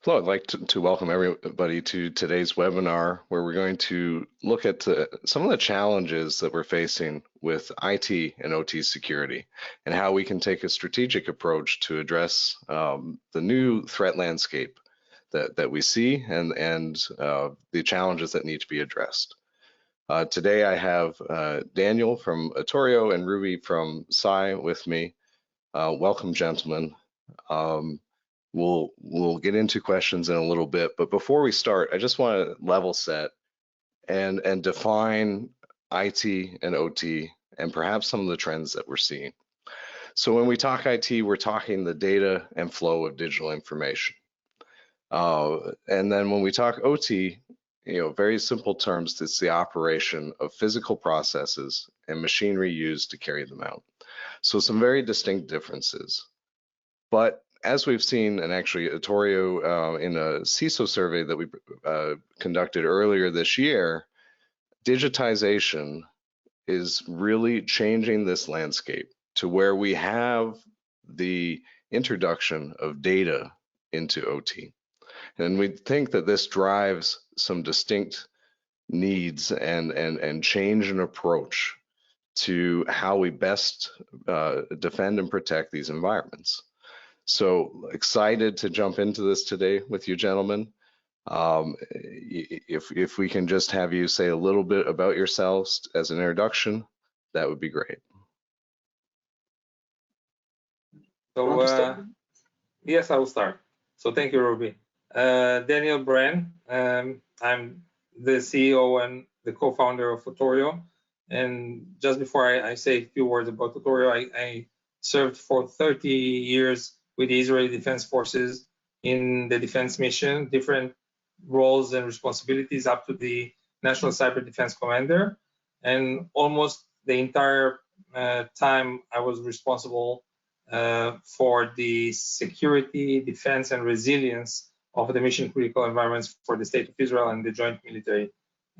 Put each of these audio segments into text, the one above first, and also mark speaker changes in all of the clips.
Speaker 1: Hello, I'd like to welcome everybody to today's webinar, where we're going to look at some of the challenges that we're facing with IT and OT security and how we can take a strategic approach to address the new threat landscape that we see and the challenges that need to be addressed. Today I have Daniel from Atorio and Ruby from Cy with me. Welcome, gentlemen. We'll get into questions in a little bit, but before we start, I just want to level set and define IT and OT and perhaps some of the trends that we're seeing. So when we talk IT, we're talking the data and flow of digital information. And then when we talk OT, very simple terms, it's the operation of physical processes and machinery used to carry them out. So some very distinct differences. But as we've seen, and actually Atorio in a CISO survey that we conducted earlier this year, digitization is really changing this landscape to where we have the introduction of data into OT. And we think that this drives some distinct needs and change in approach to how we best defend and protect these environments. So excited to jump into this today with you, gentlemen. If we can just have you say a little bit about yourselves as an introduction, that would be great.
Speaker 2: So yes, I will start. So thank you, Ruby. Daniel Bren. I'm the CEO and the co-founder of Atorio. And just before I say a few words about Atorio, I served for 30 years with the Israeli Defense Forces in the defense mission, different roles and responsibilities up to the National Cyber Defense Commander. And almost the entire time I was responsible for the security, defense, and resilience of the mission critical environments for the State of Israel and the joint military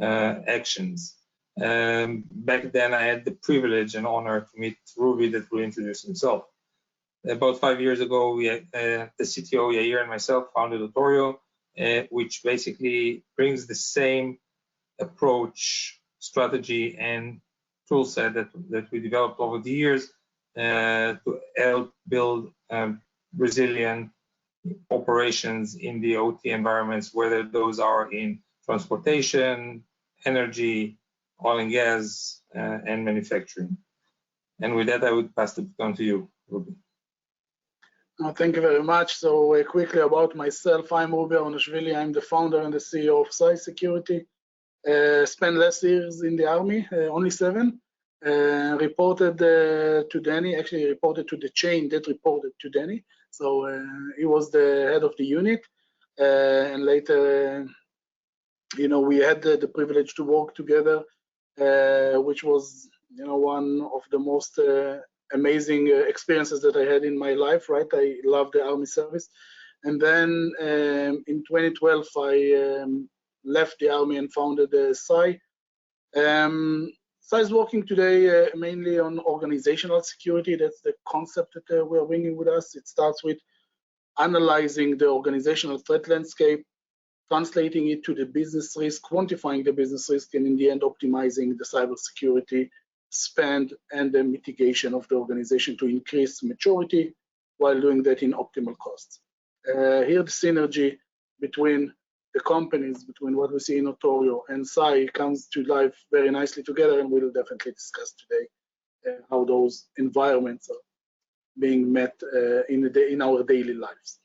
Speaker 2: actions. Back then, I had the privilege and honor to meet Ruby, that will introduce himself. About 5 years ago, the CTO, Yair, and myself founded Atorio, which basically brings the same approach, strategy, and tool set that we developed over the years to help build resilient operations in the OT environments, whether those are in transportation, energy, oil and gas, and manufacturing. And with that, I would pass the baton to you, Ruby.
Speaker 3: Thank you very much. So quickly about myself, I'm Ruby Aronashvili. I'm the founder and the CEO of Cy Security. Spent less years in the army, only 7. Reported to Danny, actually reported to the chain that reported to Danny. So he was the head of the unit. And later, we had the privilege to work together, which was, one of the most amazing experiences that I had in my life, right? I love the army service. And then in 2012, I left the army and founded Cy. Cy is working today mainly on organizational security. That's the concept that we're bringing with us. It starts with analyzing the organizational threat landscape, translating it to the business risk, quantifying the business risk, and in the end, optimizing the cybersecurity spend and the mitigation of the organization to increase maturity while doing that in optimal costs. Here, the synergy between the companies, between what we see in Atorio and Cy, comes to life very nicely together, and we'll definitely discuss today how those environments are being met in our daily lives.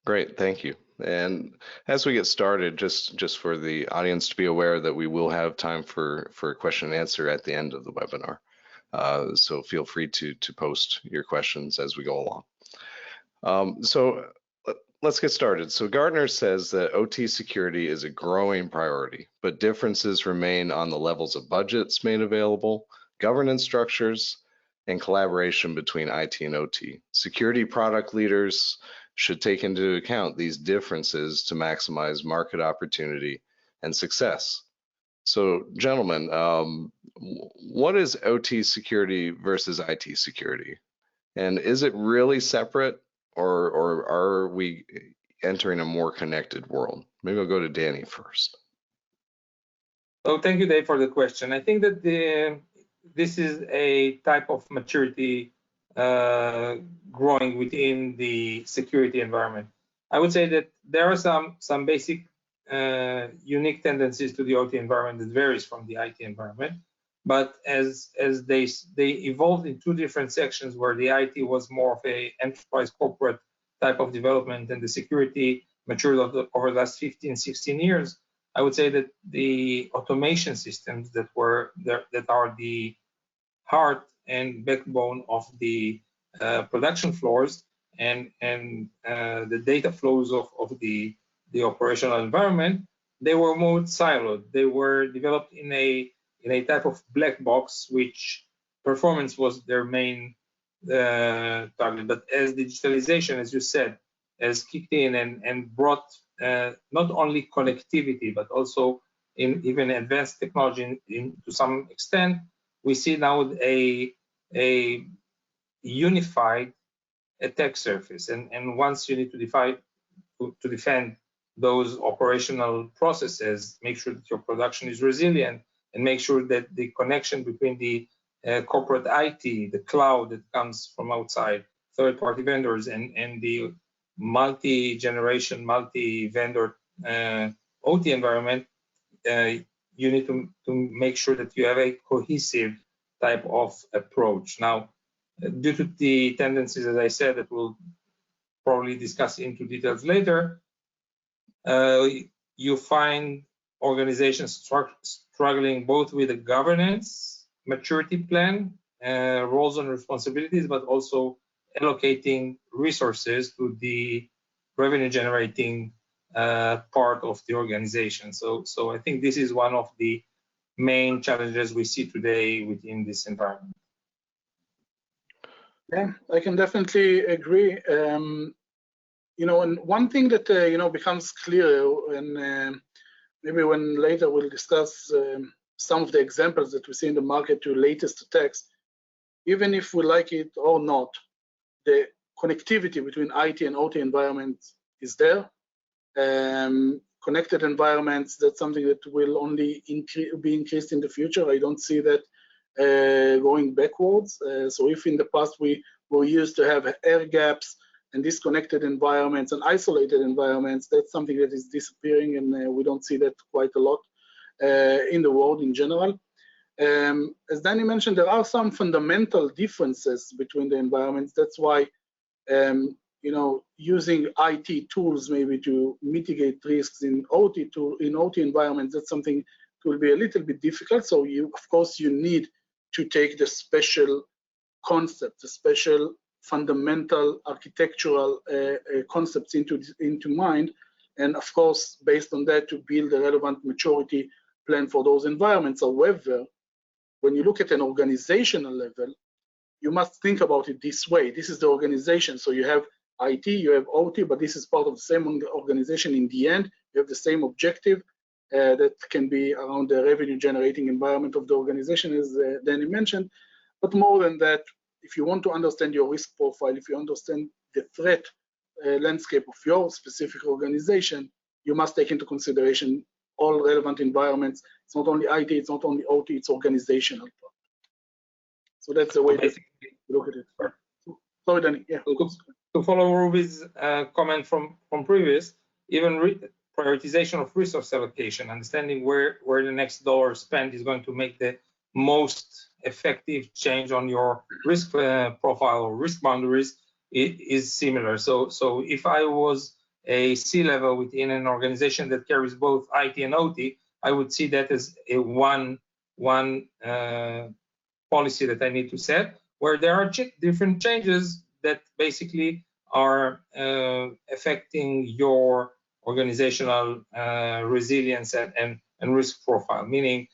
Speaker 1: Great, thank you. And as we get started, just for the audience to be aware that we will have time for question and answer at the end of the webinar. So feel free to post your questions as we go along. So let's get started. So Gartner says that OT security is a growing priority, but differences remain on the levels of budgets made available, governance structures, and collaboration between IT and OT. Security product leaders should take into account these differences to maximize market opportunity and success. So, gentlemen, what is OT security versus IT security? And is it really separate? or are we entering a more connected world? Maybe I'll go to Danny first.
Speaker 2: So thank you, Dave, for the question. I think that this is a type of maturity growing within the security environment. I would say that there are some basic unique tendencies to the OT environment that varies from the IT environment. But as they evolved in two different sections, where the IT was more of a enterprise corporate type of development and the security matured over the last 15, 16 years, I would say that the automation systems that are the heart and backbone of the production floors and the data flows of the operational environment, they were more siloed. They were developed in a type of black box, which performance was their main target. But as digitalization, as you said, has kicked in and brought not only connectivity, but also in even advanced technology to some extent, we see now a unified attack surface. And once you need to defend those operational processes, make sure that your production is resilient, and make sure that the connection between the corporate IT, the cloud that comes from outside, third-party vendors, and the multi-generation, multi-vendor OT environment, you need to make sure that you have a cohesive type of approach. Now, due to the tendencies, as I said, that we'll probably discuss into details later, you find organizations struggling both with the governance, maturity plan, roles and responsibilities, but also allocating resources to the revenue generating part of the organization. So I think this is one of the main challenges we see today within this environment.
Speaker 3: Yeah, I can definitely agree. And one thing that becomes clear, and maybe when later we'll discuss some of the examples that we see in the market to latest attacks, even if we like it or not, the connectivity between IT and OT environments is there. Connected environments, that's something that will only be increased in the future. I don't see that going backwards. So if in the past we were used to have air gaps and disconnected environments and isolated environments, that's something that is disappearing, and we don't see that quite a lot in the world in general. As Danny mentioned, there are some fundamental differences between the environments. That's why using IT tools maybe to mitigate risks in OT environments, that's something that will be a little bit difficult. So of course you need to take the special concept, the special fundamental architectural concepts into mind, and of course based on that to build a relevant maturity plan for those environments. However, when you look at an organizational level, you must think about it this way. This is the organization. So you have IT, you have OT, but this is part of the same organization. In the end, you have the same objective that can be around the revenue generating environment of the organization, as Danny mentioned. But more than that, if you want to understand your risk profile, if you understand the threat landscape of your specific organization, you must take into consideration all relevant environments. It's not only IT, it's not only OT, it's organizational. So that's the way to look at it. Sorry, Danny. Yeah.
Speaker 2: To follow Ruby's comment from previous, even prioritization of resource allocation, understanding where the next dollar spent is going to make the most effective change on your risk profile or risk boundaries is similar. So if I was a C-level within an organization that carries both IT and OT, I would see that as a one policy that I need to set, where there are different changes that basically are affecting your organizational resilience and risk profile. Meaning,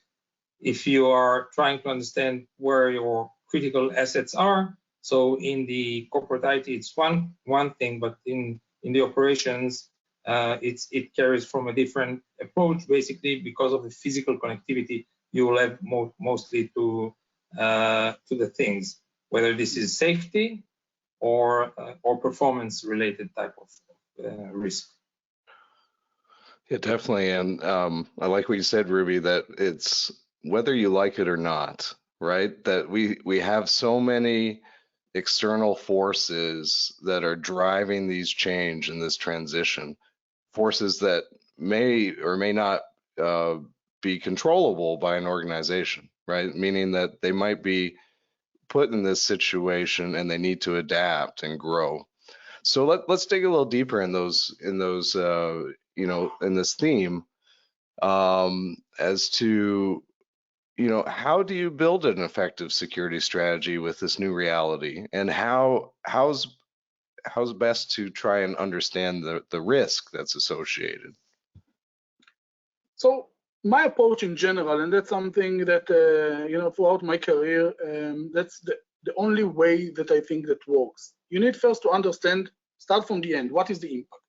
Speaker 2: if you are trying to understand where your critical assets are, so in the corporate IT, it's one thing, but in the operations, it carries from a different approach, basically because of the physical connectivity you will have mostly to the things, whether this is safety or performance related type of risk.
Speaker 1: Yeah, definitely. And I like what you said, Ruby, that it's whether you like it or not, right? That we have so many external forces that are driving these change and this transition, forces that may or may not be controllable by an organization, right? Meaning that they might be put in this situation and they need to adapt and grow. So let's dig a little deeper in those in this theme as to how do you build an effective security strategy with this new reality, and how's best to try and understand the risk that's associated?
Speaker 3: So my approach in general, and that's something that throughout my career, that's the only way that I think that works. You need first to understand, start from the end. What is the impact?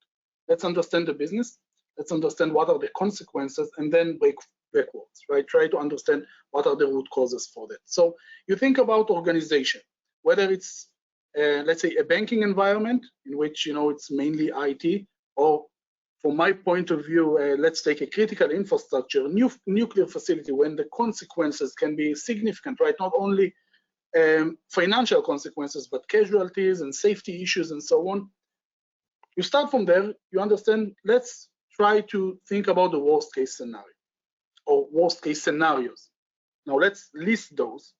Speaker 3: Let's understand the business. Let's understand what are the consequences, and then break backwards, right? Try to understand what are the root causes for that. So you think about organization, whether it's let's say a banking environment in which it's mainly IT, or from my point of view, let's take a critical infrastructure, nuclear facility, when the consequences can be significant, right? Not only financial consequences, but casualties and safety issues and so on. You start from there, you understand, let's try to think about the worst case scenario or worst case scenarios. Now let's list those.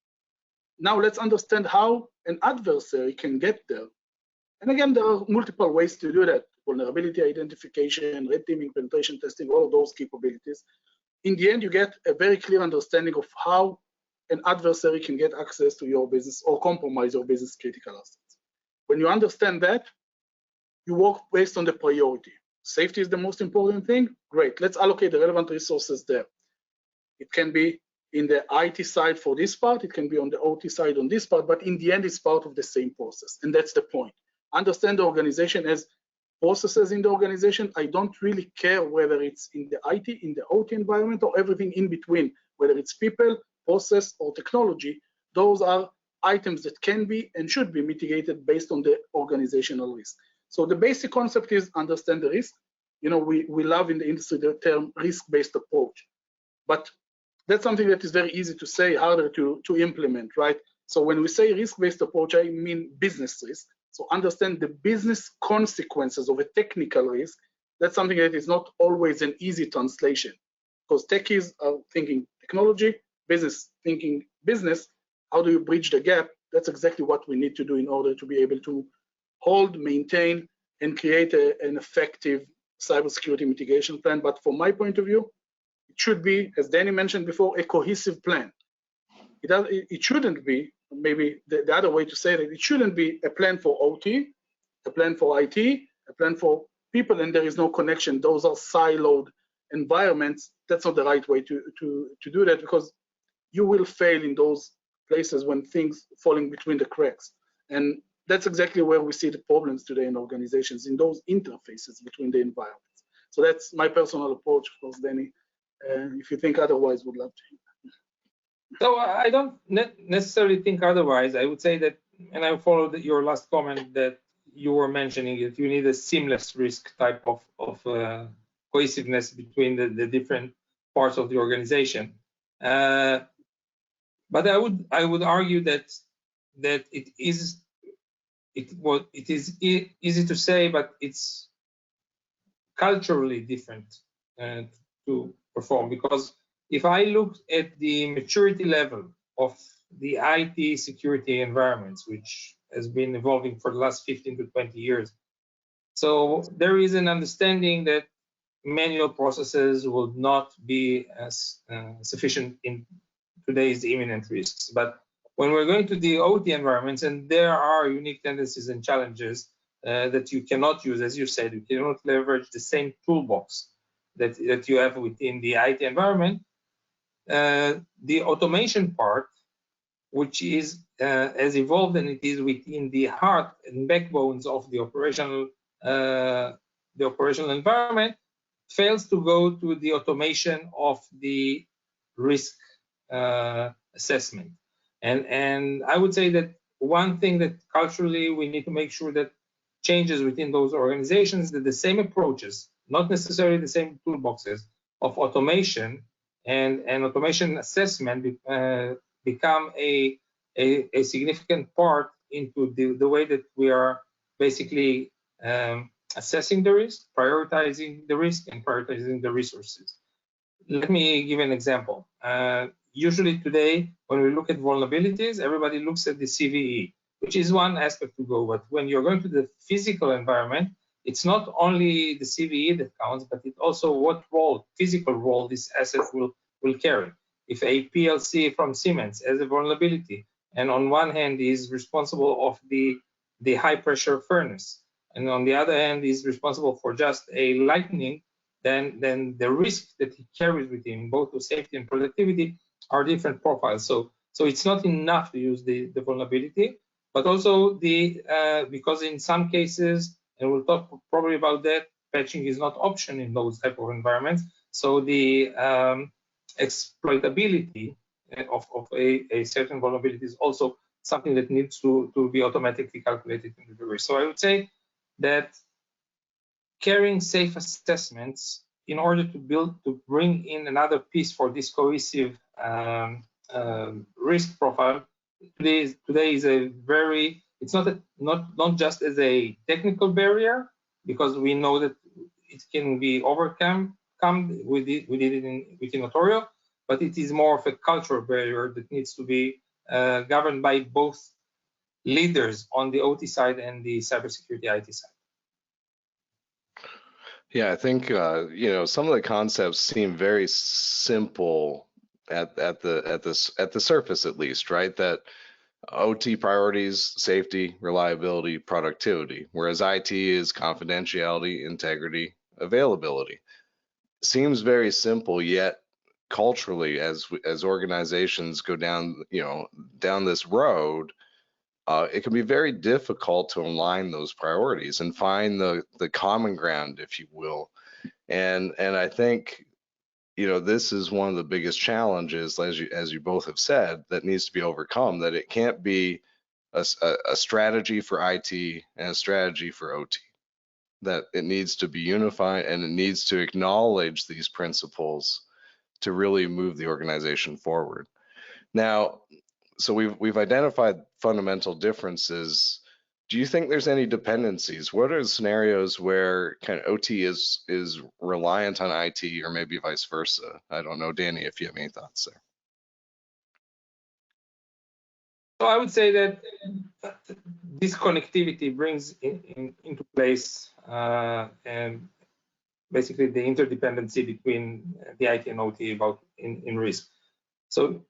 Speaker 3: Now let's understand how an adversary can get there. And again, there are multiple ways to do that. Vulnerability identification, red teaming, penetration testing, all of those capabilities. In the end, you get a very clear understanding of how an adversary can get access to your business or compromise your business critical assets. When you understand that, you work based on the priority. Safety is the most important thing. Great, let's allocate the relevant resources there. It can be in the IT side for this part, it can be on the OT side on this part, but in the end, it's part of the same process. And that's the point. Understand the organization as processes in the organization. I don't really care whether it's in the IT, in the OT environment, or everything in between, whether it's people, process, or technology. Those are items that can be and should be mitigated based on the organizational risk. So the basic concept is understand the risk. We love in the industry the term risk-based approach, but that's something that is very easy to say, harder to implement, right? So when we say risk-based approach, I mean business risk. So understand the business consequences of a technical risk. That's something that is not always an easy translation, because techies are thinking technology, business thinking business. How do you bridge the gap? That's exactly what we need to do in order to be able to hold, maintain, and create an effective cybersecurity mitigation plan. But from my point of view, it should be, as Danny mentioned before, a cohesive plan. It shouldn't be, maybe the other way to say that, it shouldn't be a plan for OT, a plan for IT, a plan for people, and there is no connection. Those are siloed environments. That's not the right way to do that, because you will fail in those places when things falling between the cracks. And that's exactly where we see the problems today in organizations, in those interfaces between the environments. So that's my personal approach, of course, Danny. If you think otherwise, would love to.
Speaker 2: So I don't necessarily think otherwise. I would say that, and I followed your last comment that you were mentioning it, you need a seamless risk type of cohesiveness between the different parts of the organization. But I would argue that it is easy to say, but it's culturally different to perform, because if I look at the maturity level of the IT security environments, which has been evolving for the last 15 to 20 years, so there is an understanding that manual processes will not be as sufficient in today's imminent risks. But when we're going to the OT environments, and there are unique tendencies and challenges that you cannot use, as you said, you cannot leverage the same toolbox that you have within the IT environment. The automation part, which is as evolved and it is within the heart and backbones of the operational environment, fails to go to the automation of the risk assessment. And I would say that one thing that culturally we need to make sure that changes within those organizations, that the same approaches, not necessarily the same toolboxes of automation and automation assessment become a significant part into the way that we are basically assessing the risk, prioritizing the risk, and prioritizing the resources. Let me give an example. Usually today, when we look at vulnerabilities, everybody looks at the CVE, which is one aspect to go. But when you're going to the physical environment, it's not only the CVE that counts, but it also what role, physical role, this asset will carry. If a PLC from Siemens has a vulnerability, and on one hand is responsible of the high pressure furnace, and on the other hand is responsible for just a lightning, then the risk that he carries with him, both to safety and productivity, are different profiles. So it's not enough to use the vulnerability, but also because in some cases, and we'll talk probably about that, patching is not option in those type of environments. So the exploitability of a certain vulnerability is also something that needs to be automatically calculated into the risk. So I would say that carrying safe assessments in order to bring in another piece for this cohesive risk profile today is a very, it's not just as a technical barrier, because we know that it can be overcome with it within Autorio, but it is more of a cultural barrier that needs to be governed by both leaders on the OT side and the cybersecurity IT side.
Speaker 1: Yeah, I think you know, some of the concepts seem very simple at the surface, at least, right? That OT priorities, safety, reliability, productivity, whereas IT is confidentiality, integrity, availability. Seems very simple, yet culturally, as organizations go down, you know, down this road, it can be very difficult to align those priorities and find the common ground, if you will. And I think, you know, this is one of the biggest challenges, as you both have said, that needs to be overcome. That it can't be a strategy for IT and a strategy for OT. That it needs to be unified and it needs to acknowledge these principles to really move the organization forward. Now, so we've identified fundamental differences. Do you think there's any dependencies? What are the scenarios where kind of OT is reliant on IT, or maybe vice versa? I don't know, Danny, if you have any thoughts there.
Speaker 2: So I would say that this connectivity brings into place and basically the interdependency between the IT and OT about in risk. So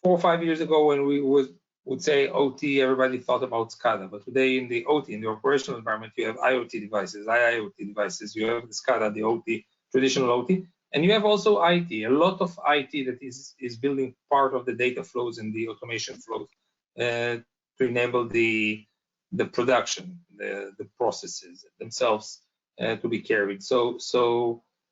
Speaker 2: 4 or 5 years ago, when we would say OT, everybody thought about SCADA. But today in the OT, in the operational environment, you have IoT devices, IIoT devices, you have the SCADA, the OT, traditional OT, and you have also IT, a lot of IT that is building part of the data flows and the automation flows to enable the production, the processes themselves to be carried.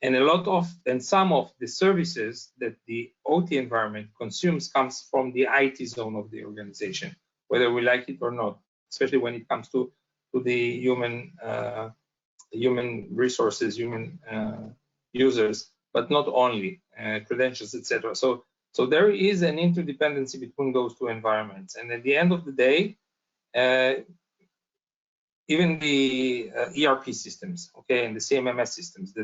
Speaker 2: And some of the services that the OT environment consumes comes from the IT zone of the organization, whether we like it or not, especially when it comes to the human resources, human users, but not only credentials, etc. So there is an interdependency between those two environments. And at the end of the day, even the ERP systems, okay, and the CMMS systems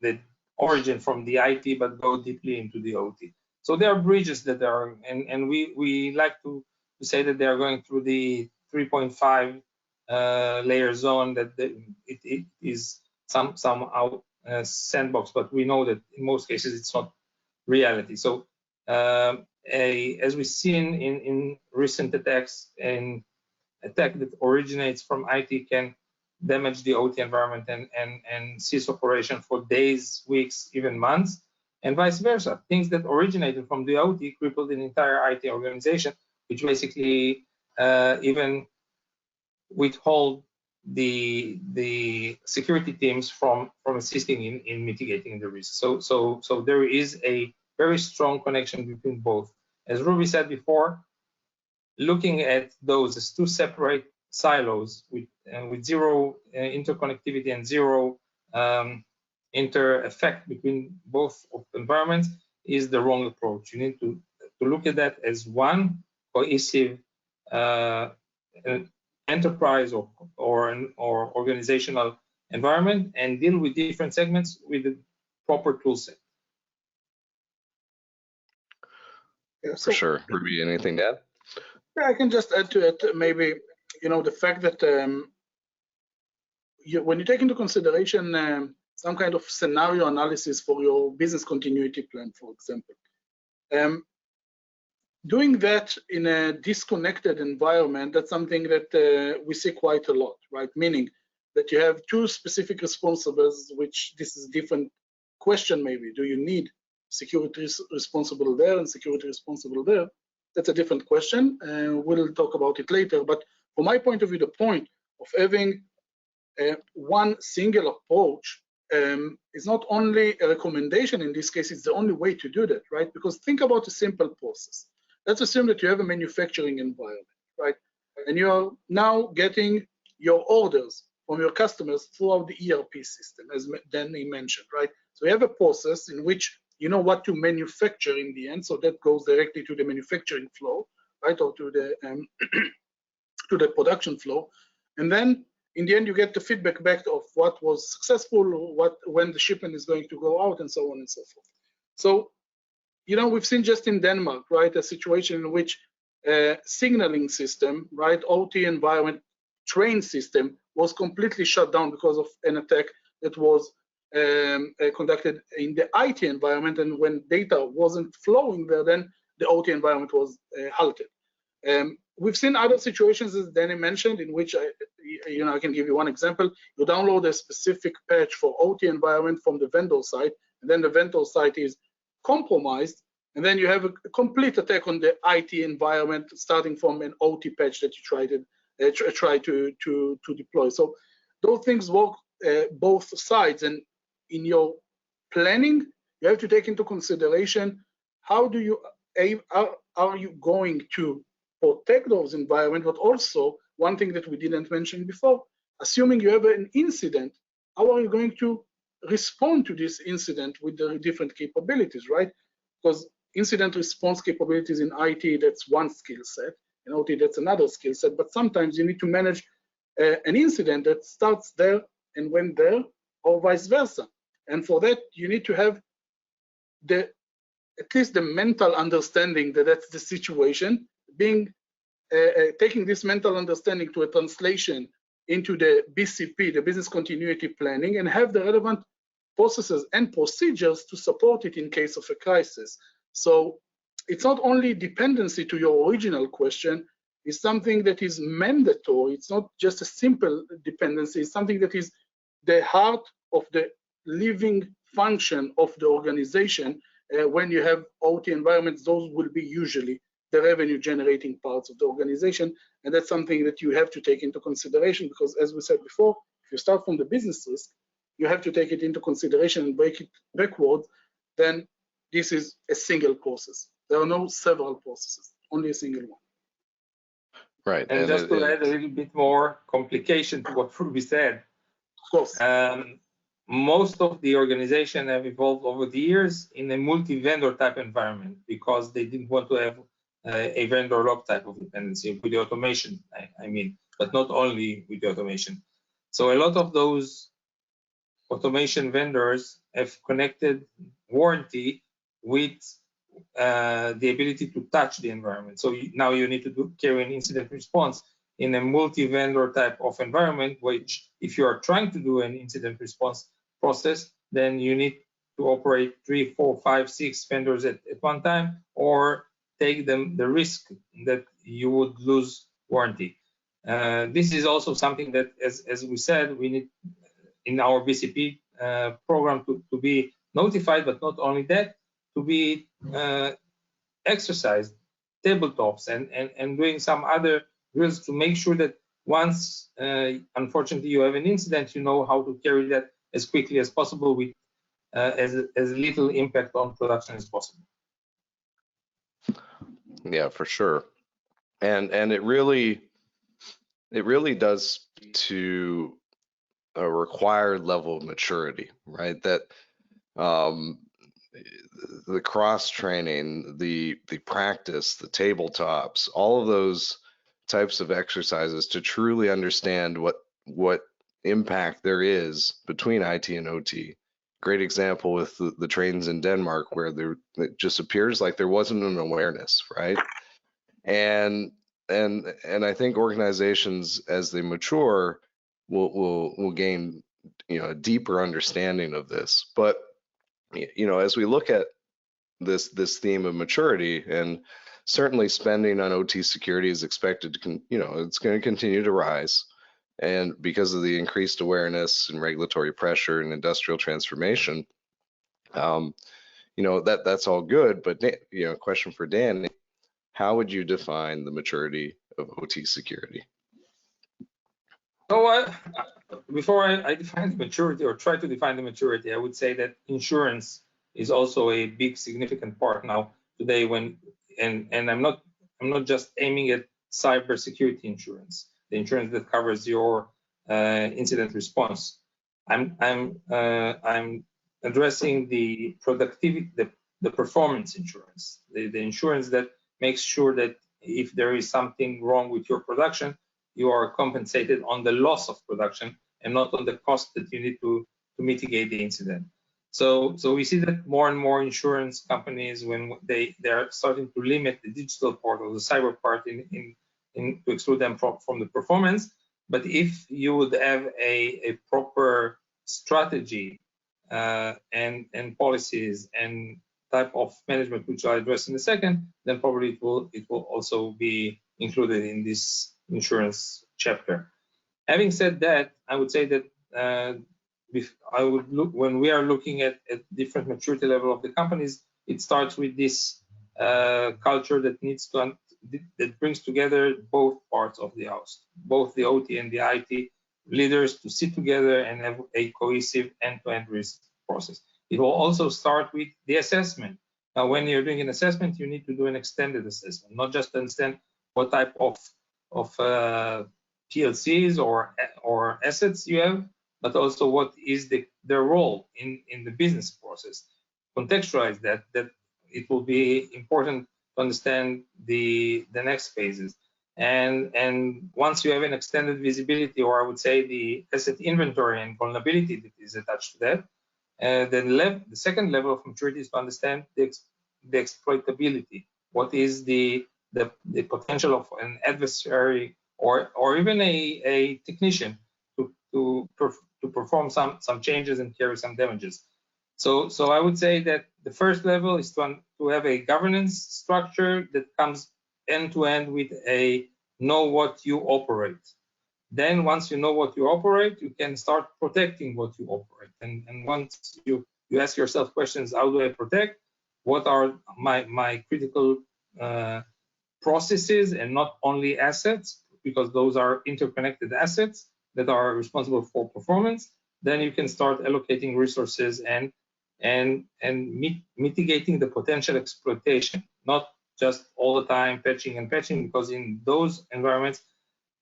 Speaker 2: that origin from the IT but go deeply into the OT. So there are bridges that are, and we like to say that they are going through the 3.5 layer zone, that it is somehow sandbox, but we know that in most cases it's not reality. So as we've seen in recent attacks, and attack that originates from IT can damage the OT environment and cease operation for days, weeks, even months, and vice versa. Things that originated from the OT crippled an entire IT organization, which basically even withhold the security teams from assisting in mitigating the risk. So there is a very strong connection between both. As Ruby said before, looking at those as two separate silos with zero interconnectivity and zero inter-effect between both of the environments is the wrong approach. You need to look at that as one cohesive enterprise or organizational environment and deal with different segments with the proper tool set.
Speaker 3: Yeah,
Speaker 1: For sure. Ruby, anything to add?
Speaker 3: Yeah, I can just add to it maybe, the fact that when you take into consideration some kind of scenario analysis for your business continuity plan, for example, doing that in a disconnected environment, that's something that we see quite a lot, right? Meaning that you have two specific responsibles, which this is a different question maybe. Do you need security responsible there and security responsible there? That's a different question. We'll talk about it later. But from my point of view, the point of having one single approach is not only a recommendation in this case, it's the only way to do that, right? Because think about a simple process. Let's assume that you have a manufacturing environment, right? And you are now getting your orders from your customers throughout the ERP system, as Danny mentioned, right? So you have a process in which you know what to manufacture in the end, so that goes directly to the manufacturing flow, right, or to the to the production flow, and then in the end you get the feedback back of what was successful, when the shipment is going to go out, and so on and so forth. So we've seen just in Denmark, right, a situation in which signaling system, right, OT environment train system was completely shut down because of an attack that was conducted in the IT environment, and when data wasn't flowing there, then the OT environment was halted. We've seen other situations, as Danny mentioned, in which I can give you one example. You download a specific patch for OT environment from the vendor side, and then the vendor side is compromised, and then you have a complete attack on the IT environment, starting from an OT patch that you try to deploy. So those things work both sides, and in your planning, you have to take into consideration how are you going to protect those environments, but also one thing that we didn't mention before, assuming you have an incident, how are you going to respond to this incident with the different capabilities, right? Because incident response capabilities in IT, that's one skill set, in OT, that's another skill set, but sometimes you need to manage an incident that starts there and went there, or vice versa. And for that, you need to have at least the mental understanding that that's the situation, taking this mental understanding to a translation into the BCP, the business continuity planning, and have the relevant processes and procedures to support it in case of a crisis. So it's not only dependency to your original question, it's something that is mandatory. It's not just a simple dependency, it's something that is the heart of the living function of the organization. When you have OT environments, those will be usually the revenue generating parts of the organization. And that's something that you have to take into consideration, because as we said before, if you start from the business risk, you have to take it into consideration and break it backwards. Then this is a single process. There are no several processes, only a single one.
Speaker 1: Right.
Speaker 2: And just to add a little bit more complication to what Ruby said,
Speaker 3: of course.
Speaker 2: Most of the organization have evolved over the years in a multi-vendor type environment because they didn't want to have a vendor lock type of dependency with the automation, I mean, but not only with the automation. So a lot of those automation vendors have connected warranty with the ability to touch the environment. So now you need to carry an incident response in a multi-vendor type of environment, which if you are trying to do an incident response process, then you need to operate 3, 4, 5, 6 vendors at one time, or take the risk that you would lose warranty. This is also something that, as we said, we need in our BCP program to be notified, but not only that, to be exercised, tabletops, and doing some other drills to make sure that once, unfortunately, you have an incident, you know how to carry that as quickly as possible with as little impact on production as possible.
Speaker 1: Yeah, for sure. And it really does speak to a required level of maturity, right? That the cross training, the practice, the tabletops, all of those types of exercises to truly understand what impact there is between IT and OT. Great example with the trains in Denmark, where it just appears like there wasn't an awareness, right? And I think organizations, as they mature, will gain, a deeper understanding of this. But as we look at this theme of maturity, and certainly spending on OT security is expected to, it's going to continue to rise, and because of the increased awareness and regulatory pressure and industrial transformation, that's all good. But question for Dan: how would you define the maturity of OT security?
Speaker 2: So before I define the maturity, or try to define the maturity, I would say that insurance is also a big significant part now today. And I'm not just aiming at cybersecurity insurance, the insurance that covers your incident response. I'm addressing the productivity, the performance insurance, the insurance that makes sure that if there is something wrong with your production, you are compensated on the loss of production and not on the cost that you need to mitigate the incident. So we see that more and more insurance companies, when they are starting to limit the digital part or the cyber part to exclude them from the performance. But if you would have a proper strategy and policies and type of management, which I'll address in a second, then probably it will also be included in this insurance chapter. Having said that, I would say that when we are looking at different maturity level of the companies, it starts with this culture that that brings together both parts of the house, both the OT and the IT leaders, to sit together and have a cohesive end-to-end risk process. It will also start with the assessment. Now, when you're doing an assessment, you need to do an extended assessment, not just understand what type of PLCs or assets you have, but also what is their role in the business process. Contextualize that it will be important to understand the next phases. And once you have an extended visibility, or I would say the asset inventory and vulnerability that is attached to that, then the second level of maturity is to understand the exploitability. What is the potential of an adversary or even a technician to perform some changes and carry some damages. So I would say that the first level is to have a governance structure that comes end to end with a know what you operate. Then once you know what you operate, you can start protecting what you operate. And once you ask yourself questions, how do I protect? What are my critical processes and not only assets, because those are interconnected assets that are responsible for performance. Then you can start allocating resources and mitigating the potential exploitation, not just all the time patching, because in those environments,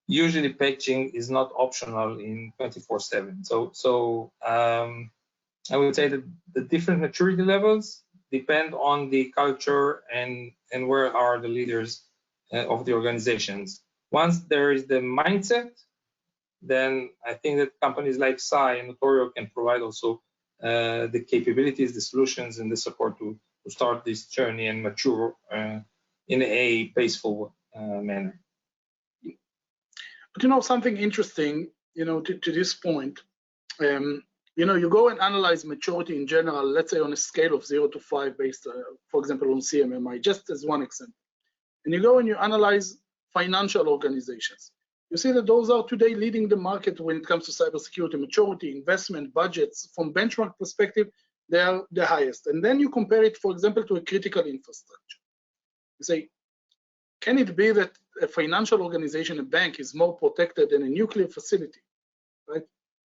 Speaker 2: usually patching is not optional in 24/7. So I would say that the different maturity levels depend on the culture and where are the leaders of the organizations. Once there is the mindset, then I think that companies like Cy and Notorio can provide also the capabilities, the solutions, and the support to start this journey and mature in a paceful manner.
Speaker 3: But something interesting, to this point, you go and analyze maturity in general, let's say on a scale of 0 to 5 based, for example, on CMMI, just as one example. And you go and you analyze financial organizations. You see that those are today leading the market when it comes to cybersecurity maturity, investment, budgets. From benchmark perspective, they are the highest. And then you compare it, for example, to a critical infrastructure. You say, can it be that a financial organization, a bank, is more protected than a nuclear facility, right?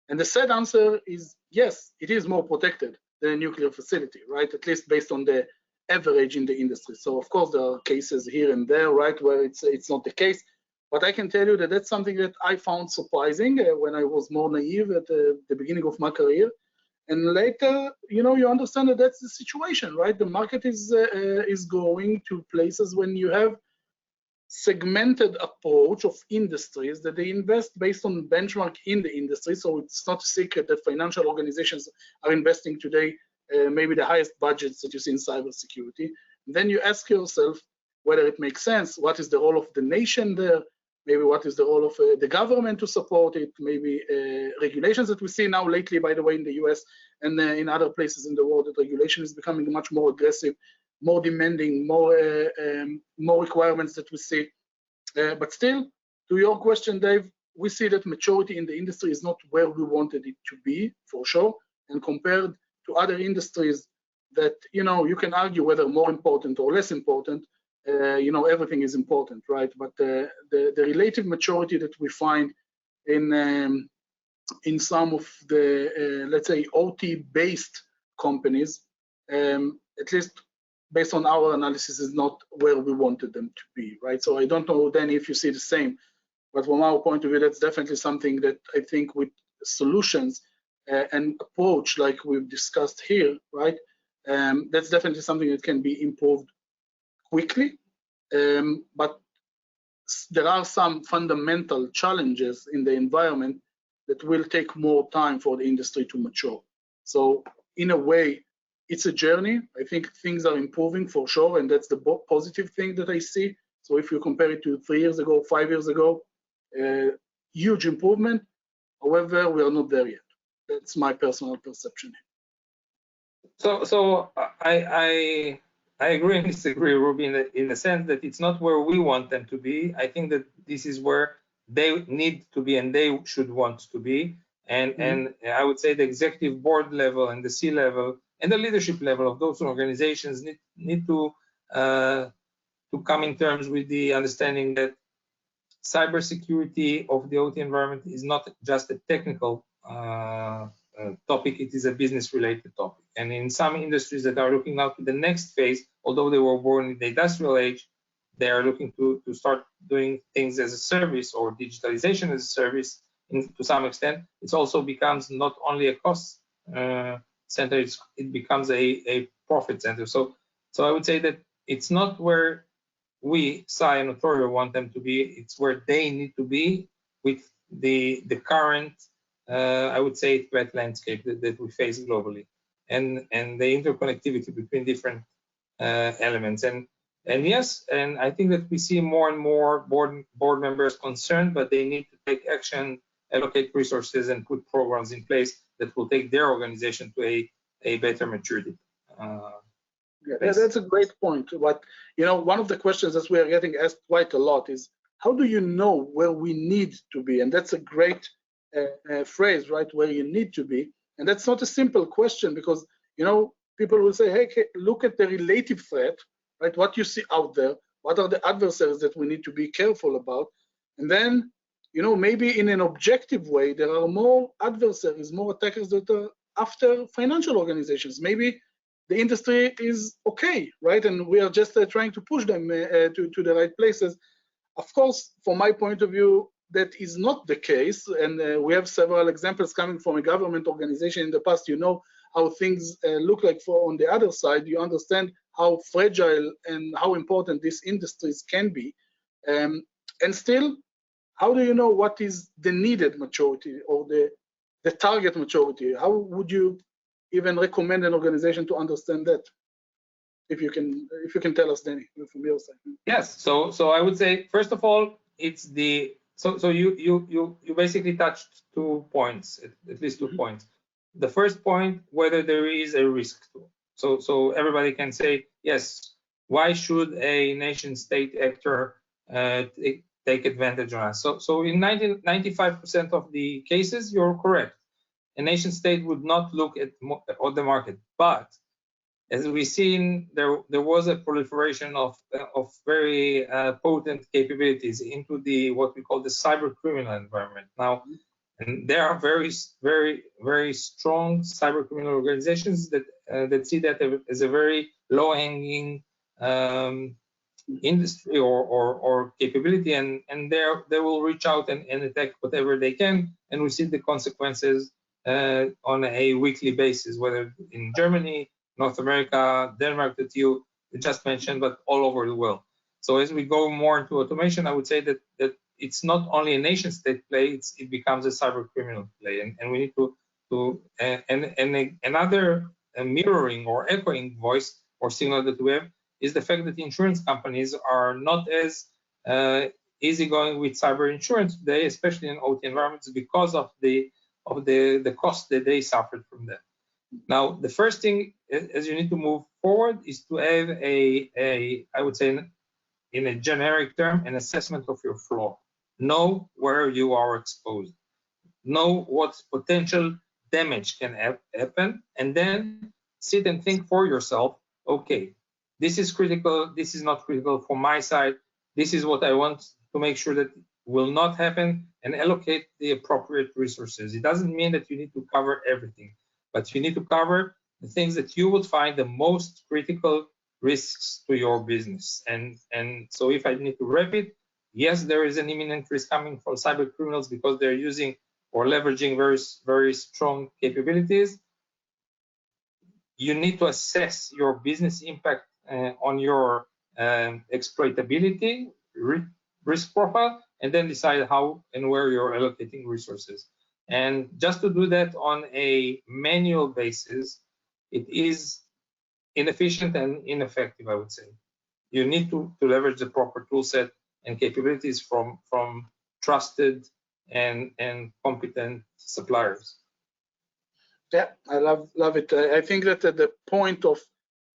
Speaker 3: And the sad answer is yes, it is more protected than a nuclear facility, right? At least based on the average in the industry. So of course there are cases here and there, right, where it's not the case. But I can tell you that that's something that I found surprising when I was more naive at the beginning of my career. And later, you know, you understand that that's the situation, right? The market is going to places when you have segmented approach of industries that they invest based on benchmark in the industry. So it's not a secret that financial organizations are investing today maybe the highest budgets that you see in cybersecurity. Then you ask yourself whether it makes sense. What is the role of the nation there? Maybe what is the role of the government to support it? Maybe regulations that we see now lately, by the way, in the US and in other places in the world, that regulation is becoming much more aggressive, more demanding, more requirements that we see. But still, to your question, Dave, we see that maturity in the industry is not where we wanted it to be, for sure. And compared to other industries that, you know, you can argue whether more important or less important, you know, everything is important, right? But the relative maturity that we find in some of the, let's say, OT-based companies, at least based on our analysis, is not where we wanted them to be, right? So I don't know, Danny, if you see the same, but from our point of view, that's definitely something that I think with solutions and approach like we've discussed here, right? That's definitely something that can be improved quickly, but there are some fundamental challenges in the environment that will take more time for the industry to mature. So in a way, it's a journey. I think things are improving for sure, and that's the positive thing that I see. So if you compare it to 3 years ago, 5 years ago, huge improvement. However, we are not there yet. That's my personal perception.
Speaker 2: So I agree and disagree, Ruby, in the sense that it's not where we want them to be. I think that this is where they need to be and they should want to be. And I would say the executive board level and the C level and the leadership level of those organizations need to come in terms with the understanding that cybersecurity of the OT environment is not just a technical topic, it is a business-related topic. And in some industries that are looking now to the next phase, although they were born in the industrial age, they are looking to start doing things as a service or digitalization as a service to some extent. It also becomes not only a cost center, it becomes a profit center. So I would say that it's not where we, Cy and Notorio, want them to be, it's where they need to be with the current, I would say, threat landscape that we face globally, and the interconnectivity between different elements. And yes, and I think that we see more and more board members concerned, but they need to take action, allocate resources, and put programs in place that will take their organization to a better maturity.
Speaker 3: Yeah, that's a great point. But you know, one of the questions that we are getting asked quite a lot is, how do you know where we need to be? And that's a great phrase, right? Where you need to be. And that's not a simple question, because you know, people will say, hey, look at the relative threat, right? What you see out there, what are the adversaries that we need to be careful about? And then, you know, maybe in an objective way, there are more adversaries, more attackers that are after financial organizations. Maybe the industry is okay, right? And we are just trying to push them to the right places. Of course, from my point of view, that is not the case. And we have several examples coming from a government organization in the past. You know how things look like on the other side. You understand how fragile and how important these industries can be. And still, how do you know what is the needed maturity or the target maturity? How would you even recommend an organization to understand that? If you can tell us, Danny, from your side.
Speaker 2: Yes. So I would say, first of all, it's the so you basically touched 2 points, at least 2 points. The first point, whether there is a risk to. So everybody can say, yes, why should a nation state actor take advantage of us? So in 95% of the cases, you're correct. A nation state would not look at the market, but as we've seen, there was a proliferation of very potent capabilities into what we call the cyber criminal environment now, and there are very strong cyber criminal organizations that see that as a very low-hanging industry or capability, and they will reach out and attack whatever they can, and we see the consequences on a weekly basis, whether in Germany, North America, Denmark that you just mentioned, but all over the world. So as we go more into automation, I would say that it's not only a nation state play, it becomes a cyber criminal play, and we need to another mirroring or echoing voice or signal that we have is the fact that insurance companies are not as easygoing with cyber insurance today, especially in OT environments, because of the cost that they suffered from that. Now, the first thing as you need to move forward is to have I would say in a generic term, an assessment of your floor. Know where you are exposed. Know what potential damage can happen, and then sit and think for yourself, okay, this is critical, this is not critical from my side, this is what I want to make sure that will not happen, and allocate the appropriate resources. It doesn't mean that you need to cover everything, but you need to cover the things that you would find the most critical risks to your business. And so if I need to wrap it, yes, there is an imminent risk coming from cyber criminals because they're using or leveraging very strong capabilities. You need to assess your business impact on your exploitability, risk profile, and then decide how and where you're allocating resources. And just to do that on a manual basis, it is inefficient and ineffective, I would say. You need to leverage the proper tool set and capabilities from trusted and competent suppliers.
Speaker 3: Yeah, I love it. I think that at the point of,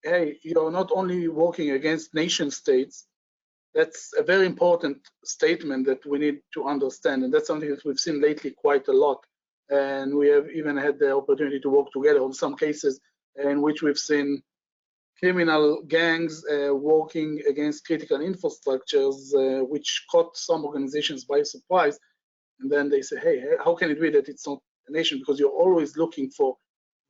Speaker 3: hey, you're not only working against nation states, that's a very important statement that we need to understand. And that's something that we've seen lately quite a lot. And we have even had the opportunity to work together on some cases in which we've seen criminal gangs working against critical infrastructures, which caught some organizations by surprise. And then they say, hey, how can it be that it's not a nation? Because you're always looking for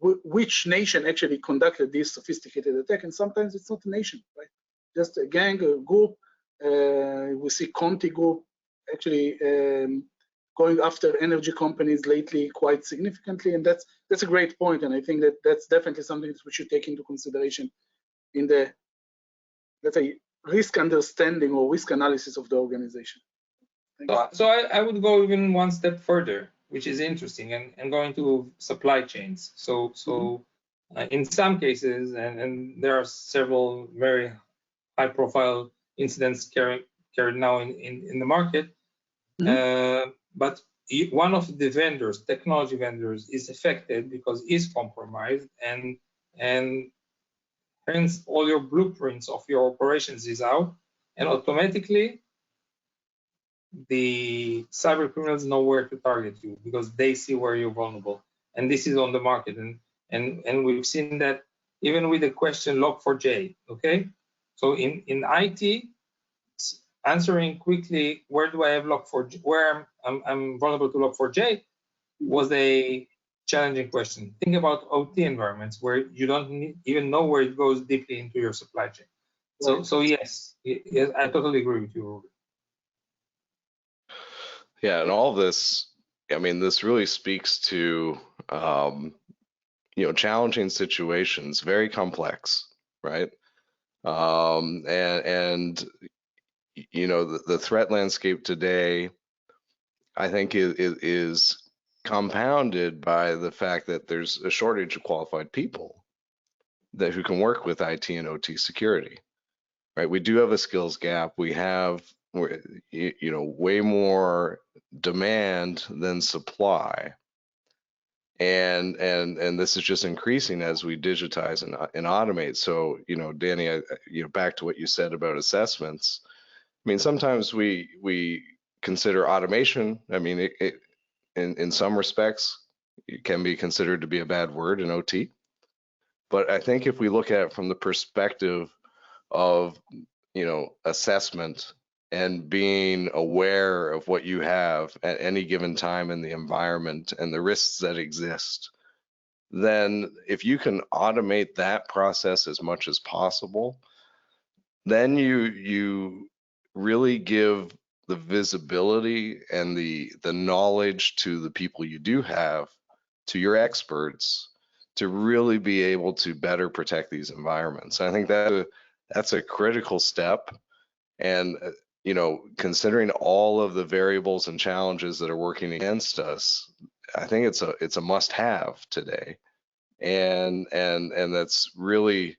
Speaker 3: which nation actually conducted this sophisticated attack. And sometimes it's not a nation, right? Just a gang, a group. We see Conti Group actually going after energy companies lately quite significantly. And that's a great point. And I think that that's definitely something that we should take into consideration in the, let's say, risk understanding or risk analysis of the organization.
Speaker 2: So I would go even one step further, which is interesting, and going to supply chains. So in some cases, and there are several very high-profile incidents carried now in the market, but one of the vendors, technology vendors, is affected because is compromised, and hence all your blueprints of your operations is out, and automatically the cyber criminals know where to target you because they see where you're vulnerable, and this is on the market, and we've seen that even with the question log4j. Okay, so in IT, answering quickly where do I have log4j, where I'm vulnerable to log4j was a challenging question. Think about OT environments where you don't even know where it goes deeply into your supply chain. So yes, I totally agree with you, Ruben.
Speaker 1: Yeah, and all of this, I mean, this really speaks to, challenging situations, very complex, right? And the threat landscape today, I think, is compounded by the fact that there's a shortage of qualified people who can work with IT and OT security, right? We do have a skills gap. We have, way more demand than supply, and this is just increasing as we digitize and automate. So, Danny, back to what you said about assessments. I mean, sometimes we consider automation. I mean, in some respects, it can be considered to be a bad word in OT. But I think if we look at it from the perspective of, assessment and being aware of what you have at any given time in the environment and the risks that exist, then if you can automate that process as much as possible, then you really give the visibility and the knowledge to the people you do have, to your experts, to really be able to better protect these environments. I think that's a critical step. And you know, considering all of the variables and challenges that are working against us, I think it's a must-have today. And that's really,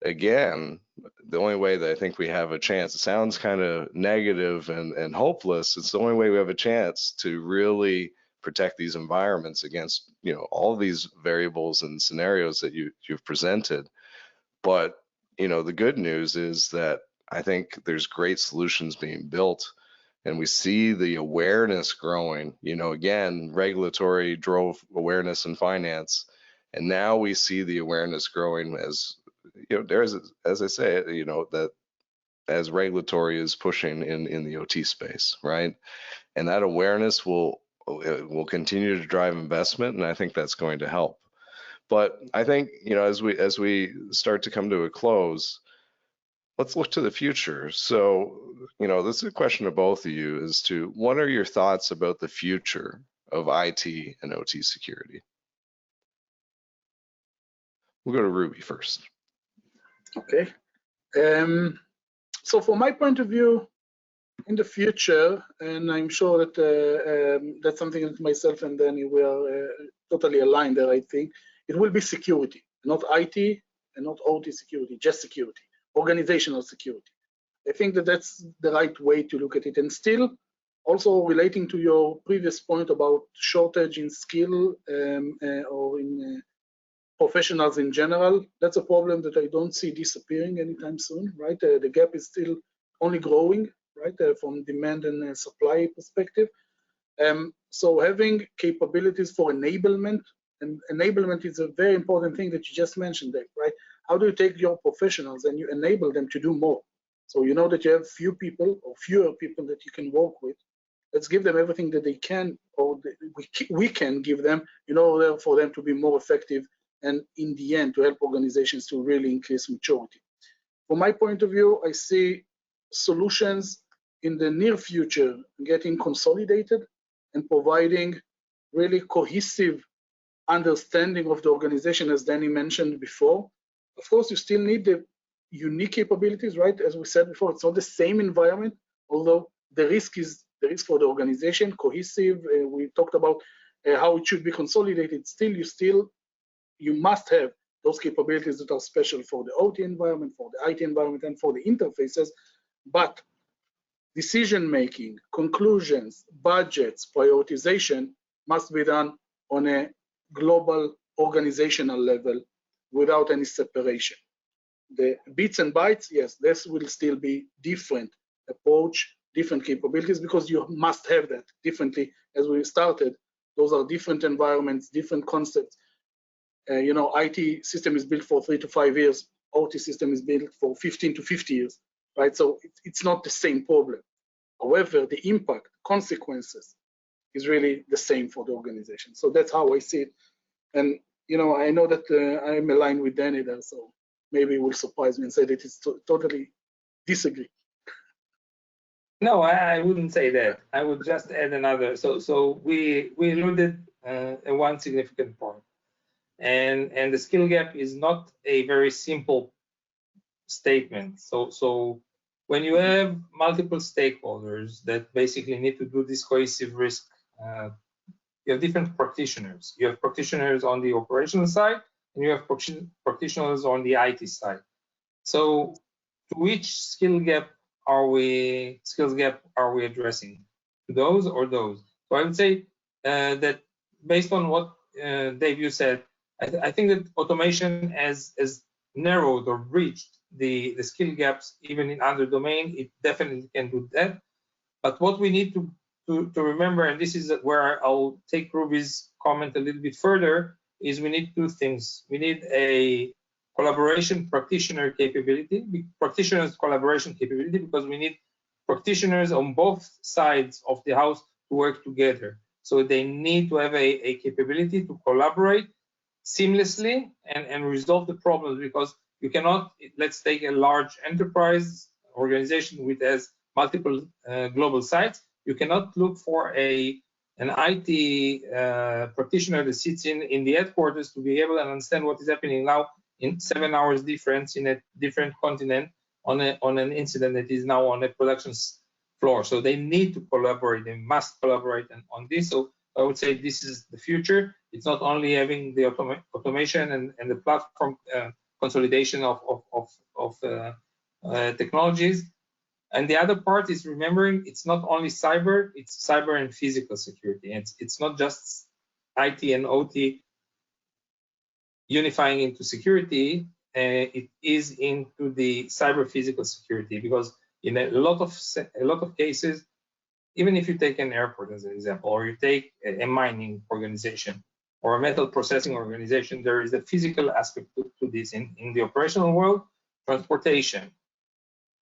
Speaker 1: again, the only way that I think we have a chance. It sounds kind of negative and hopeless. It's the only way we have a chance to really protect these environments against, you know, all of these variables and scenarios that you've presented. But, you know, the good news is that I think there's great solutions being built, and we see the awareness growing. You know, again, regulatory drove awareness in finance, and now we see the awareness growing as, you know, there's, as I say, you know, that as regulatory is pushing in the OT space, right? And that awareness will continue to drive investment, and I think that's going to help. But I think, you know, as we start to come to a close, let's look to the future. So, you know, this is a question to both of you as to what are your thoughts about the future of IT and OT security? We'll go to Ruby first.
Speaker 3: Okay. So from my point of view, in the future, and I'm sure that that's something that myself and Danny, we are totally aligned there, I think, it will be security, not IT and not OT security, just security, organizational security. I think that that's the right way to look at it. And still, also relating to your previous point about shortage in skill or in professionals in general, that's a problem that I don't see disappearing anytime soon, right? The gap is still only growing, right, from demand and supply perspective. So having capabilities for enablement, and enablement is a very important thing that you just mentioned, Dave, right? How do you take your professionals and you enable them to do more? So you know that you have few people or fewer people that you can work with. Let's give them everything that they can, or we can give them in order for them to be more effective, and in the end to help organizations to really increase maturity. From my point of view, I see solutions in the near future getting consolidated and providing really cohesive understanding of the organization, as Danny mentioned before. Of course, you still need the unique capabilities, right? As we said before, it's not the same environment, although the risk is the risk for the organization, cohesive. We talked about how it should be consolidated. Still, you must have those capabilities that are special for the OT environment, for the IT environment, and for the interfaces. But decision-making, conclusions, budgets, prioritization must be done on a global organizational level without any separation. The bits and bytes, yes, this will still be different approach, different capabilities, because you must have that differently. As we started, those are different environments, different concepts. You know, IT system is built for 3 to 5 years. OT system is built for 15 to 50 years, right? So it's not the same problem. However, the impact, consequences is really the same for the organization. So that's how I see it. And, you know, I know that I'm aligned with Danny there, so maybe it will surprise me and say that it's totally disagree.
Speaker 2: No, I wouldn't say that. I would just add another. So we alluded at one significant point. And the skill gap is not a very simple statement. So when you have multiple stakeholders that basically need to do this cohesive risk, you have different practitioners. You have practitioners on the operational side, and you have practitioners on the IT side. So to which skills gap are we addressing? To those or those? So I would say that based on what Dave, you said, I think that automation has narrowed or breached the skill gaps even in other domain. It definitely can do that. But what we need to remember, and this is where I'll take Ruby's comment a little bit further, is we need two things. We need a collaboration practitioner capability, practitioners collaboration capability, because we need practitioners on both sides of the house to work together. So they need to have a capability to collaborate seamlessly and resolve the problems, because you cannot, let's take a large enterprise organization with as multiple global sites. You cannot look for an IT practitioner that sits in the headquarters to be able to understand what is happening now in 7 hours difference in a different continent on an incident that is now on a production floor. So they need to collaborate, they must collaborate on this. So I would say this is the future. It's not only having the automation and the platform consolidation of technologies. And the other part is remembering it's not only cyber, it's cyber and physical security. It's not just IT and OT unifying into security, it is into the cyber physical security, because in a lot of cases, even if you take an airport as an example, or you take a mining organization or a metal processing organization, there is a physical aspect to this in the operational world, transportation,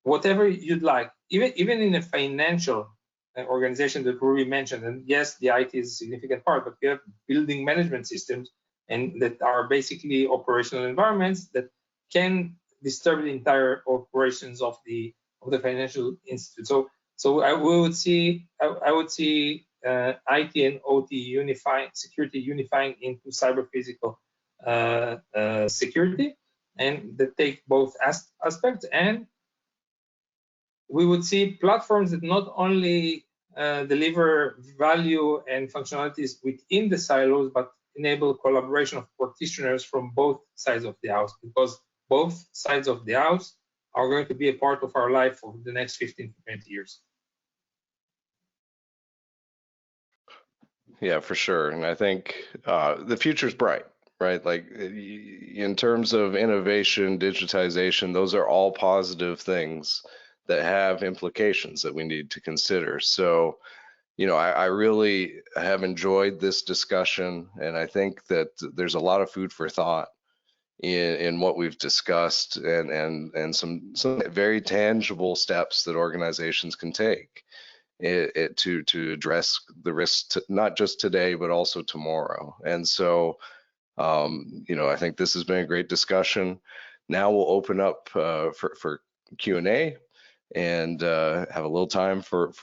Speaker 2: whatever you'd like, even in a financial organization that Ruby mentioned, and yes, the IT is a significant part, but we have building management systems and that are basically operational environments that can disturb the entire operations of the financial institute. So I would see IT and OT unifying, security unifying into cyber physical security, and that take both aspects. And we would see platforms that not only deliver value and functionalities within the silos, but enable collaboration of practitioners from both sides of the house, because both sides of the house are going to be a part of our life for the next 15 to 20 years.
Speaker 1: Yeah, for sure. And I think the future's bright, right? Like in terms of innovation, digitization, those are all positive things that have implications that we need to consider. So, you know, I really have enjoyed this discussion, and I think that there's a lot of food for thought in what we've discussed, and some very tangible steps that organizations can take to address the risks, not just today, but also tomorrow. And so, you know, I think this has been a great discussion. Now we'll open up for Q&A and have a little time for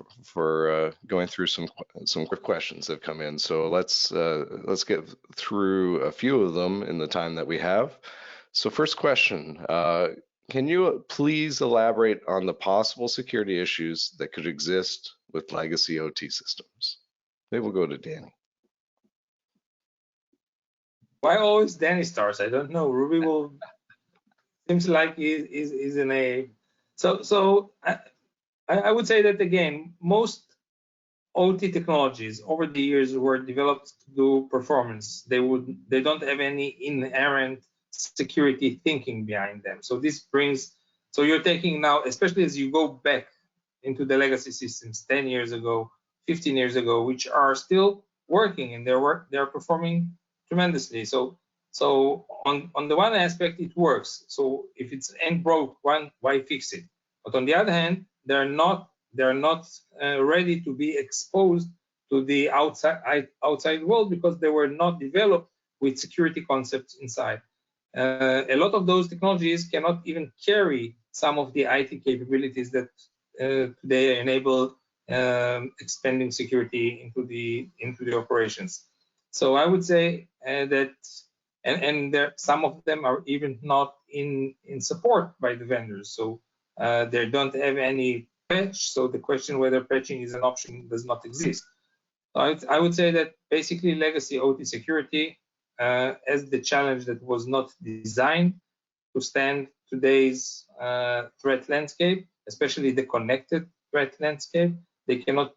Speaker 1: going through some quick questions that have come in. So let's get through a few of them in the time that we have. So first question, can you please elaborate on the possible security issues that could exist with legacy OT systems? Maybe we'll go to Danny.
Speaker 2: Why always Danny starts? I don't know. Ruby will seems like is in a so I would say that again, most OT technologies over the years were developed to do performance. They don't have any inherent security thinking behind them. So this brings, so you're taking now, especially as you go back into the legacy systems 10 years ago, 15 years ago, which are still working and they're performing tremendously. So on the one aspect, it works. So if it's ain't broke, why fix it? But on the other hand, they're not ready to be exposed to the outside world, because they were not developed with security concepts inside. A lot of those technologies cannot even carry some of the IT capabilities that today enable expanding security into the operations. So I would say that, and there, some of them are even not in support by the vendors. So they don't have any patch. So the question whether patching is an option does not exist. I would say that basically legacy OT security as the challenge that was not designed to stand today's threat landscape, especially the connected threat landscape. They cannot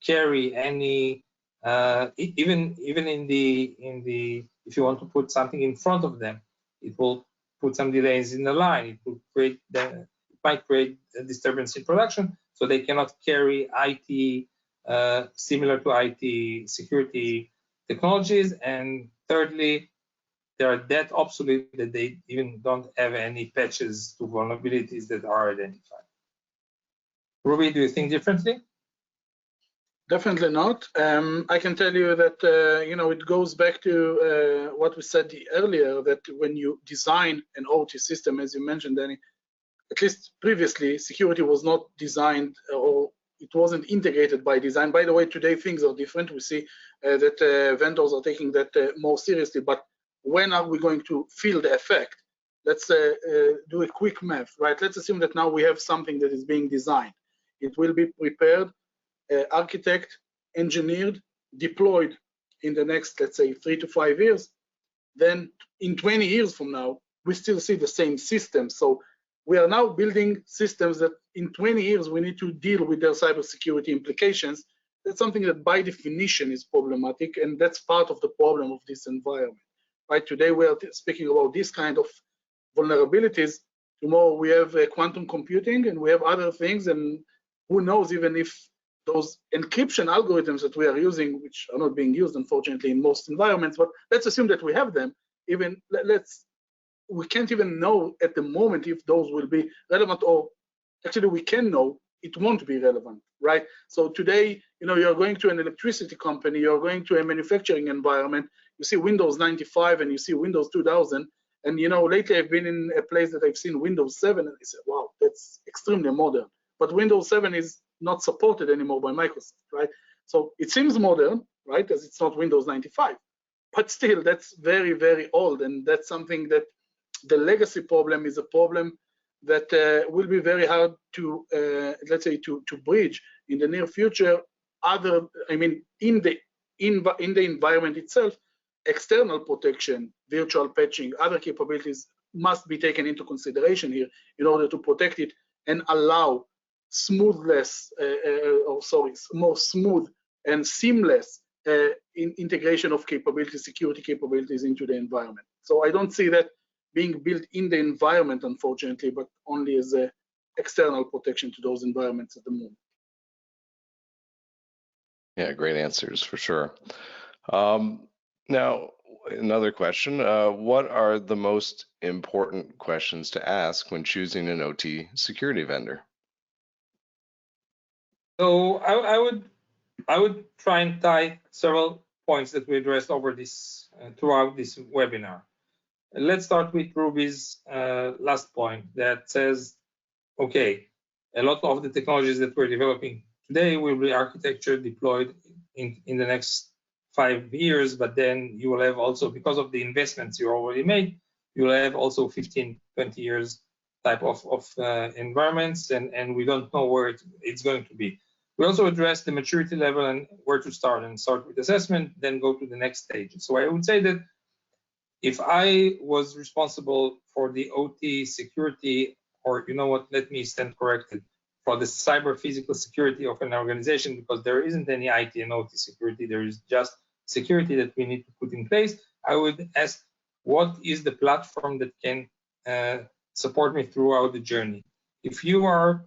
Speaker 2: carry any even in the if you want to put something in front of them, it will put some delays in the line. It will create might create a disturbance in production. So they cannot carry IT similar to IT security technologies. And thirdly, they are that obsolete that they even don't have any patches to vulnerabilities that are identified. Ruby, do you think differently?
Speaker 3: Definitely not. I can tell you that it goes back to what we said earlier, that when you design an OT system, as you mentioned, Danny, at least previously, security was not designed or it wasn't integrated by design. By the way, today things are different. We see that vendors are taking that more seriously. But when are we going to feel the effect? Let's do a quick math, right? Let's assume that now we have something that is being designed. It will be prepared, architect, engineered, deployed in the next, let's say, 3 to 5 years. Then in 20 years from now, we still see the same system. So we are now building systems that in 20 years we need to deal with their cybersecurity implications. That's something that by definition is problematic, and that's part of the problem of this environment. Right? Today we are speaking about this kind of vulnerabilities. Tomorrow we have quantum computing and we have other things, and who knows even if those encryption algorithms that we are using, which are not being used unfortunately in most environments, but let's assume that we have them. Even we can't even know at the moment if those will be relevant, or actually we can know it won't be relevant, right? So today, you're going to an electricity company, you're going to a manufacturing environment, you see Windows 95 and you see Windows 2000, and lately I've been in a place that I've seen Windows 7 and I said, wow, that's extremely modern. But Windows 7 is not supported anymore by Microsoft, right? So it seems modern, right, as it's not Windows 95, but still that's very, very old, and that's something that the legacy problem is a problem that will be very hard to, let's say, to bridge in the near future. In the environment itself, external protection, virtual patching, other capabilities must be taken into consideration here in order to protect it and allow more smooth and seamless integration of security capabilities into the environment. So I don't see that being built in the environment, unfortunately, but only as an external protection to those environments at the moment.
Speaker 1: Yeah, great answers for sure. Now, another question. What are the most important questions to ask when choosing an OT security vendor?
Speaker 2: So I would try and tie several points that we addressed over this throughout this webinar. Let's start with Ruby's last point that says, okay, a lot of the technologies that we're developing today will be architecture deployed in the next 5 years, but then you will have also, because of the investments you already made, you will have also 15, 20 years type of environments, and we don't know where it's going to be. We also address the maturity level and where to start, and start with assessment, then go to the next stage. So I would say that if I was responsible for the OT security, or let me stand corrected, for the cyber physical security of an organization, because there isn't any IT and OT security, there is just security that we need to put in place, I would ask, what is the platform that can support me throughout the journey? If you are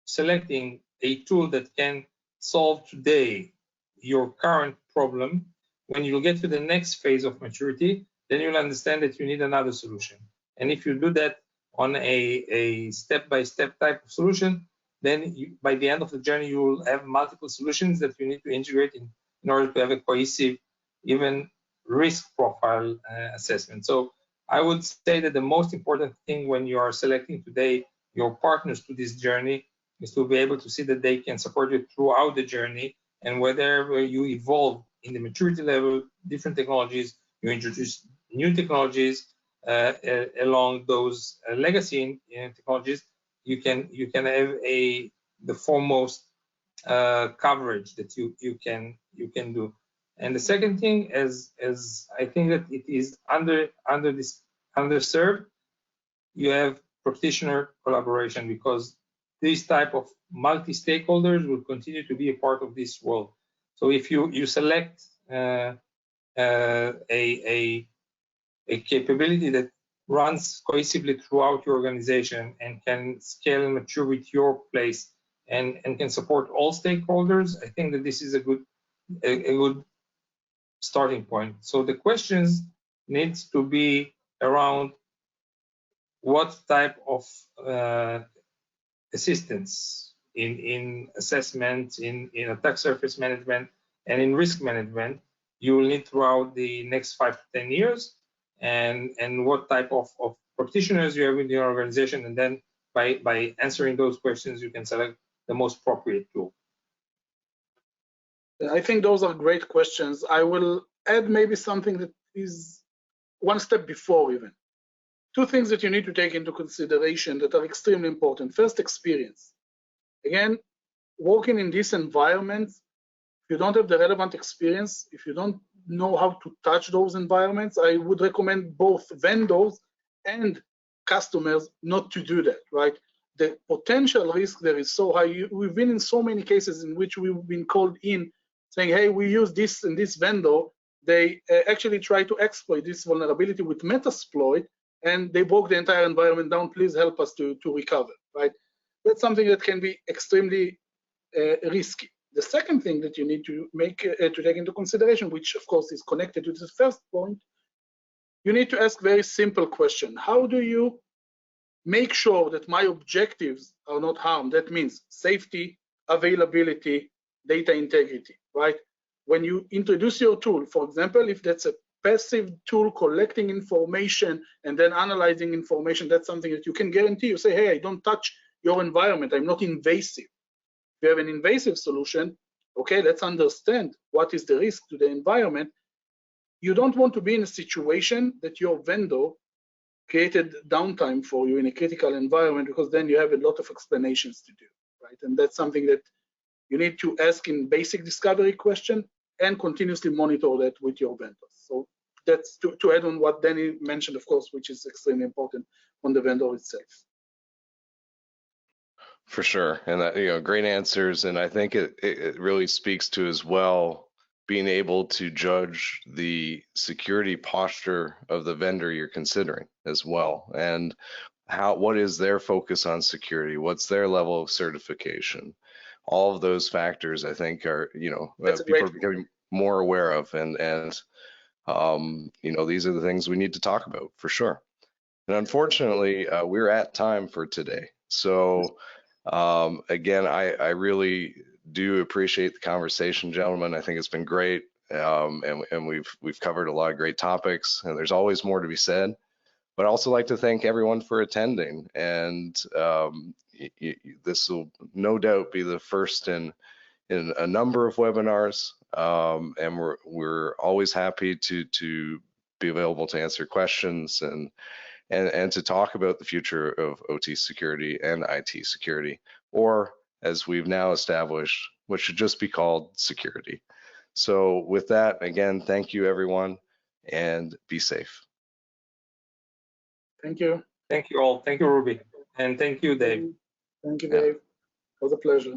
Speaker 2: selecting a tool that can solve today your current problem, when you get to the next phase of maturity, then you'll understand that you need another solution. And if you do that on a step-by-step type of solution, then by the end of the journey, you will have multiple solutions that you need to integrate in order to have a cohesive, even risk profile assessment. So I would say that the most important thing when you are selecting today your partners to this journey is to be able to see that they can support you throughout the journey, and wherever you evolve in the maturity level, different technologies, you introduce new technologies along those legacy technologies, you can have the foremost coverage that you can do. And the second thing is I think that it is underserved. You have practitioner collaboration, because this type of multi-stakeholders will continue to be a part of this world. So if you select a capability that runs cohesively throughout your organization and can scale and mature with your place and can support all stakeholders, I think that this is a good starting point. So the questions needs to be around what type of assistance in assessment, in attack surface management, and in risk management you will need throughout the next 5 to 10 years, and what type of practitioners you have in your organization, and then by answering those questions you can select the most appropriate tool.
Speaker 3: I think those are great questions. I will add maybe something that is one step before even. Two things that you need to take into consideration that are extremely important. First, experience. Again, working in this environment, if you don't have the relevant experience, if you don't know how to touch those environments, I would recommend both vendors and customers not to do that, right? The potential risk there is so high. We've been in so many cases in which we've been called in saying, hey, we use this and this vendor. They actually try to exploit this vulnerability with Metasploit, and they broke the entire environment down. Please help us to recover, right? That's something that can be extremely risky. The second thing that you need to take into consideration, which of course is connected to the first point, you need to ask very simple question. How do you make sure that my objectives are not harmed? That means safety, availability, data integrity, right? When you introduce your tool, for example, if that's a passive tool collecting information and then analyzing information, that's something that you can guarantee. You say, hey, I don't touch your environment. I'm not invasive. If you have an invasive solution, okay, let's understand what is the risk to the environment. You don't want to be in a situation that your vendor created downtime for you in a critical environment, because then you have a lot of explanations to do, right? And that's something that you need to ask in basic discovery question and continuously monitor that with your vendors. So that's to add on what Danny mentioned, of course, which is extremely important on the vendor itself.
Speaker 1: For sure, and that, great answers, and I think it really speaks to as well being able to judge the security posture of the vendor you're considering as well, and what is their focus on security, what's their level of certification. All of those factors, I think, are people are becoming more aware of, and these are the things we need to talk about for sure. And unfortunately, we're at time for today. So again, I really do appreciate the conversation, gentlemen. I think it's been great, and we've covered a lot of great topics, and there's always more to be said. But I also like to thank everyone for attending, and this will no doubt be the first in a number of webinars, and we're always happy to be available to answer questions and to talk about the future of OT security and IT security, or as we've now established, what should just be called security. So with that, again, thank you everyone, and be safe.
Speaker 3: Thank you.
Speaker 2: Thank you all. Thank you, Ruby. And thank you, Dave.
Speaker 3: Thank you, Dave. It was a pleasure.